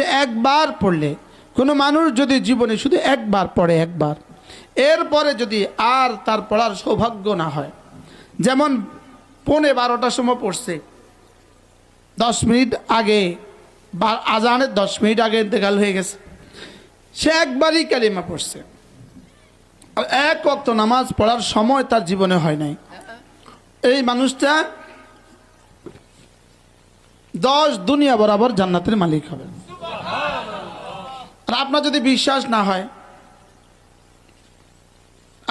যে একবার পড়লে কোনো মানুষ যদি জীবনে শুধু একবার পড়ে, একবার, এরপরে যদি আর তার পড়ার সৌভাগ্য না হয়, যেমন 12:15টার সময় পড়ছে, 10 মিনিট আগে বা আজানের 10 মিনিট আগে ইন্তেকাল হয়ে গেছে, সে একবারই কালিমা পড়ছে, আর এক ওয়াক্ত নামাজ পড়ার সময় তার জীবনে হয় নাই, এই মানুষটা 10 দুনিয়া বরাবর জান্নাতের মালিক হবে। আর আপনার যদি বিশ্বাস না হয়,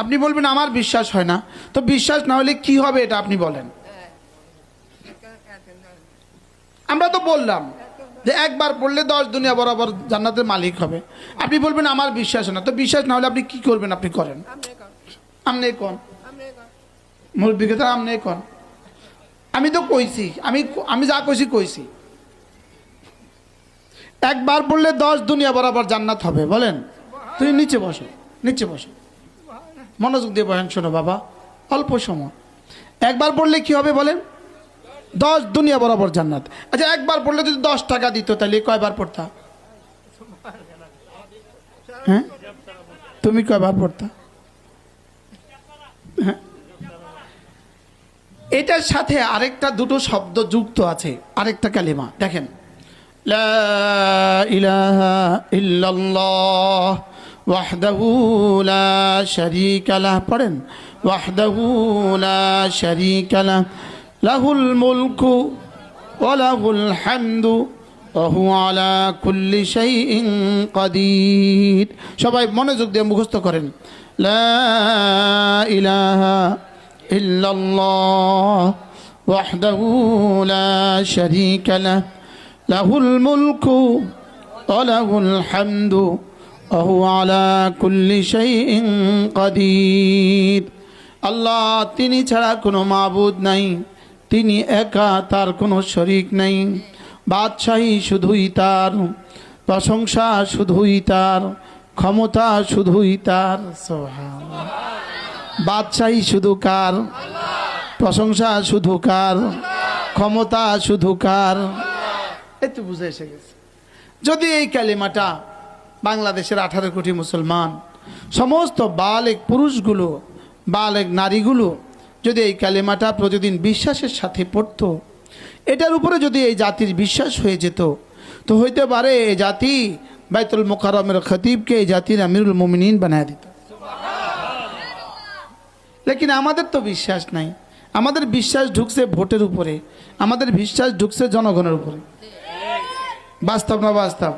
আপনি বলবেন আমার বিশ্বাস হয় না, তো বিশ্বাস না হলে কি হবে এটা আপনি বলেন। আমরা তো বললাম যে একবার পড়লে 10 দুনিয়া বরাবর জান্নাতের মালিক হবে। আপনি বলবেন আমার বিশ্বাস হয় না, তো বিশ্বাস না হলে আপনি কি করবেন? আপনি করেন, আমনে কোন মুরব্বী কথা, আমনে কোন। আমি তো কইছি, আমি যা কইছি একবার পড়লে 10 দুনিয়া বরাবর জান্নাত হবে। বলেন, তুই নিচে বসো, নিচে বসো, মনোযোগ দিয়ে বলেন, শোনো বাবা, অল্প সময়। একবার পড়লে কি হবে বলেন? 10 দুনিয়া বরাবর জান্নাত। আচ্ছা, একবার পড়লে যদি 10 টাকা দিত তাহলে কয়বার পড়তা? হ্যাঁ, তুমি কয়বার পড়তা? হ্যাঁ, এটার সাথে আরেকটা দুটো শব্দ যুক্ত আছে, আরেকটা কালিমা দেখেন, লা ইলাহা ইল্লাল্লাহ ওয়াহদাহু লা শারীকা লাহ। পড়েন, ওয়াহদাহু লা শারীকা লাহ, লাহুল মুলকু ওয়া লাহুল হামদু ওয়া হুয়া আলা কুল্লি শাইইন কাদির। সবাই মনোযোগ দিয়ে মুখস্থ করেন, লা ইলাহা ইল্লাল্লাহ ওয়াহদাহু লা শারীকা লাহ, লাহুল মুলকু ওয়া লাহুল হামদু ওয়া হুয়া আলা কুল্লি শাইইন কাদির। আল্লাহ, তিনি ছাড়া কোনো মাবুদ নাই, তিনি একা, তার কোনো শরীক নাই, বাদশাহী শুধুই তার, প্রশংসা শুধুই তার, ক্ষমতা শুধুই তার। সুবহানাল্লাহ। বাদশাহী শুধু কার? প্রশংসা শুধু কার? ক্ষমতা শুধু কার? এই তো বুঝে এসে গেছে। যদি এই কালিমাটা বাংলাদেশের 18 কোটি মুসলমান, সমস্ত বালেগ পুরুষগুলো, বালেগ নারীগুলো যদি এই কালিমাটা প্রতিদিন বিশ্বাসের সাথে পড়তো, এটার উপরে যদি এই জাতির বিশ্বাস হয়ে যেত, তো হইতে পারে এই জাতি বাইতুল মুকাররমের খতিবকে এই জাতির আমিরুল মুমিনিন বানায় দিত। লেকিন আমাদের তো বিশ্বাস নাই, আমাদের বিশ্বাস ঢুকছে ভোটের উপরে, আমাদের বিশ্বাস ঢুকছে জনগণের উপরে। বাস্তব না বাস্তব?